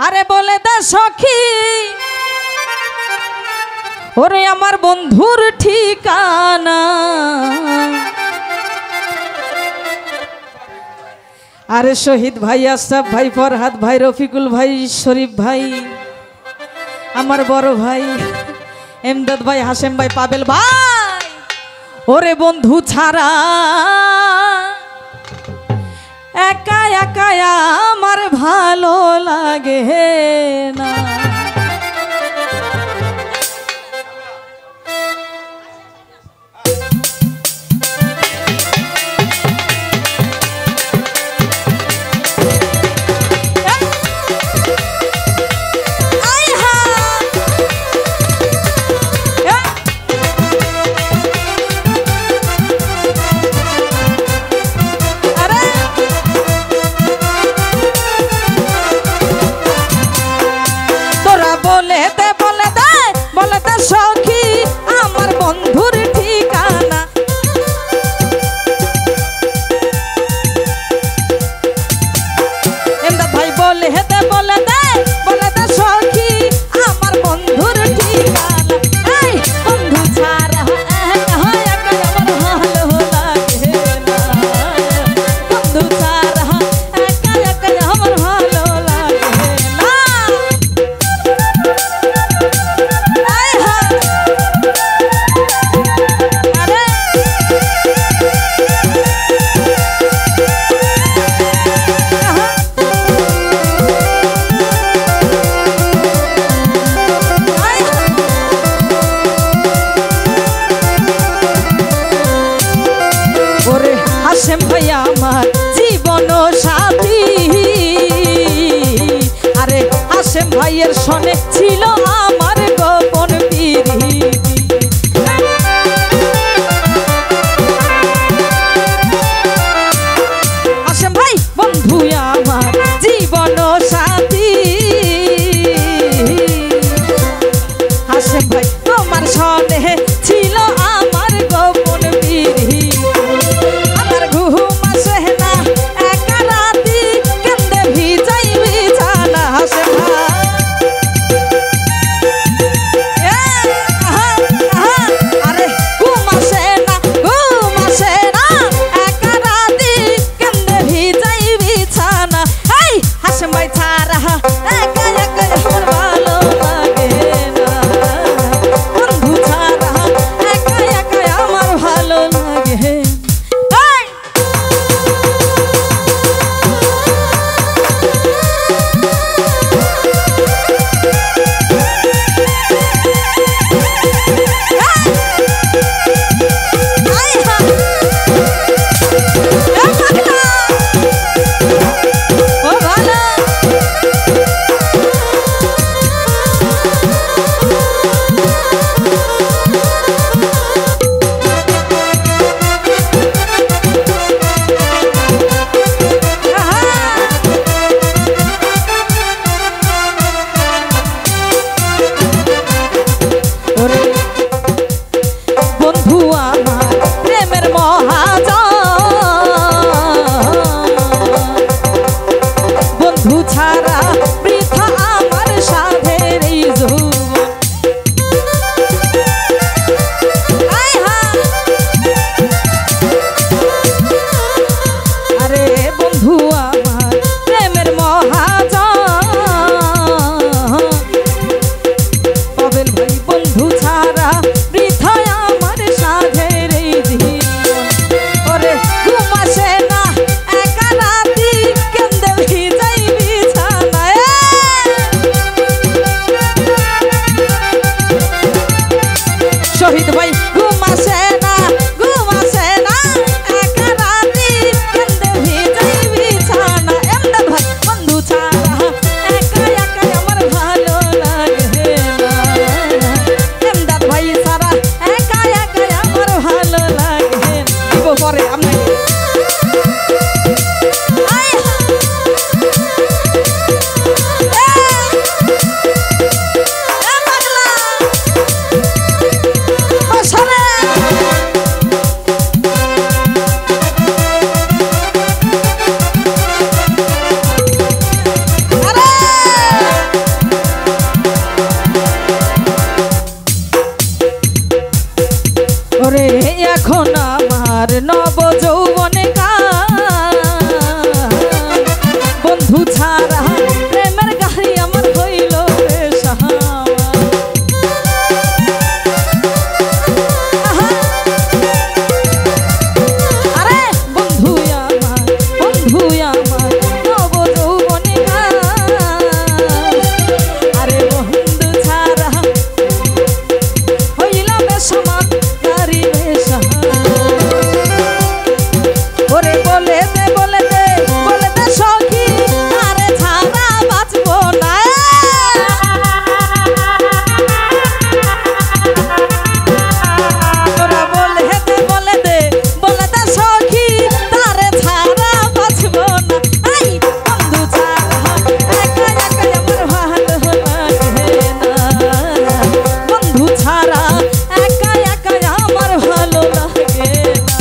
আরে বলে দে সখী ওরে আমার বন্ধুর ঠিকানা। আরে শহীদ ভাই, আশরাফ ভাই, ফরহাদ ভাই, রফিকুল ভাই, শরীফ ভাই, আমার বড় ভাই এমদাদ ভাই, হাশেম ভাই, পাবেল ভাই, ওরে বন্ধু ছাড়া একা একা আমার ভালো লাগে না। সখী আমার বন্ধুর ঠিকানা। এমদাদ ভাই বলে দে সখী আমার বন্ধুর ঠিকানা। এই বন্ধু ছাড়া একা আমার ভালো লাগে না, বন্ধু ছাড়া একা আমার ভালো লাগে না। হাশেম ভাই আমার জীবন সাথী, আরে হাশেম ভাইয়ের সনে ছিল আমার গোপন প্রীতি। হাশেম ভাই বন্ধু আমার জীবন সাথী, হাশেম ভাই তোমার সনে ছিল আমার গোপন প্রীতি। ছাড়া প্রেমের গাড়ি আমার হইল রে সাহাওয়া। আরে বন্ধু আমার নব যৌবনে আরে বন্ধু ছাড়া হইল বেসমান গাড়ি রে সাহাওয়া। ওরে বলে দে সখী আরে ছাড়া বাঁচবো না। তোরা বলে দে সখী তারে ছাড়া বাঁচবো না। আই বন্ধু ছাড়া একা একা আমার ভালো লাগে না। বন্ধু ছাড়া একা একা আমার ভালো লাগে না।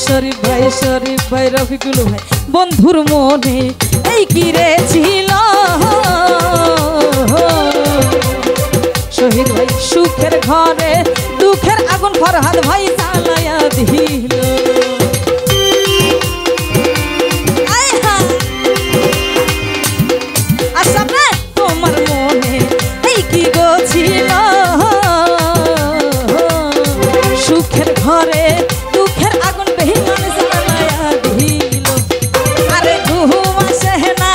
শরীফ ভাই রফিকুল ভাই বন্ধুর মনে এই কি রে ছিল। শহীদ ভাই সুখের ঘরে দুঃখের আগুন ফরহাদ ভাই জ্বালায়া দিল। আচ্ছা তোমার মনে এই কি গো ছিল। সুখের ঘরে দুঃখের আগুন বেঈমান জ্বালায়া দিল। আরে ঘুম আসে না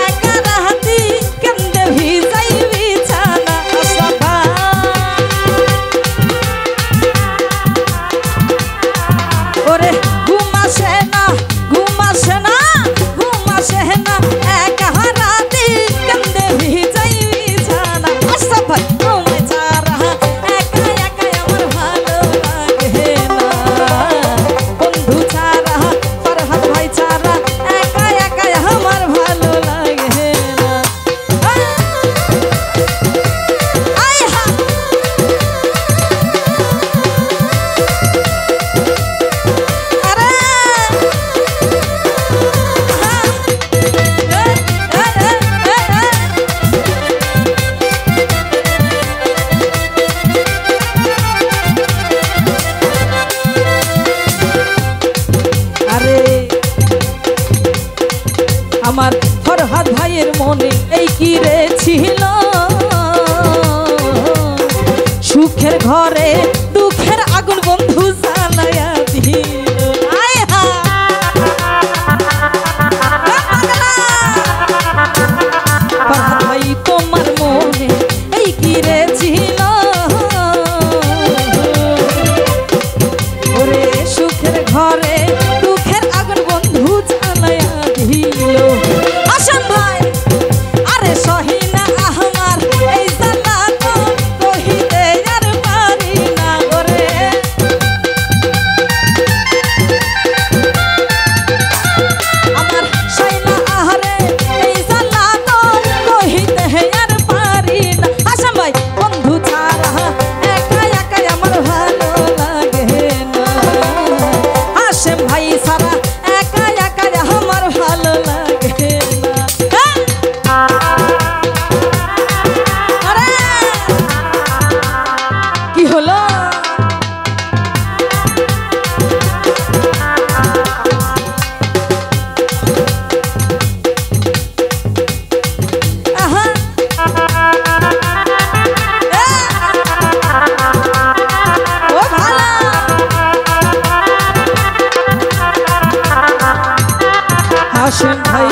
একা রাতি কেমনে ভিজাই বিছানা। সভা ওরে ঘুম আসে না একা রাতি কেমনে ভিজাই বিছানা। আচ্ছা ভাই তোমায় ছাড়া একা একা আমার ভালো লাগে না। বন্ধু ছাড়া ফরহাদ ভাই ছাড়া একা একা আমার ভালো লাগে না। আরে আমার ফরহাদ ভাইয়ের মনে এই কি রে ছিল। সুখের ঘরে দুঃখের আগুন বন্ধু জ্বালায়া দিল। ফরহাদ ভাই তোমার মনে এই কি রে ছিল। ওরে সুখের ঘরে দুঃখের আগুন বন্ধু জ্বালায়া দিল। আসাম ভাই আরে সহিনা আমার এই জ্বালা তো কহিতে আর পারি না ওরে। আমার সহিনা আহারে এই জ্বালা তো কহিতে আর পারি না। আসাম ভাই বন্ধু ছাড়া একা একা আমার ভালো লাগে না। আসাম ভাই ছাড়া একা একা আমার ভালো লাগে না। আরে কি হলো? আহা ও ভালো হাসেম ভাই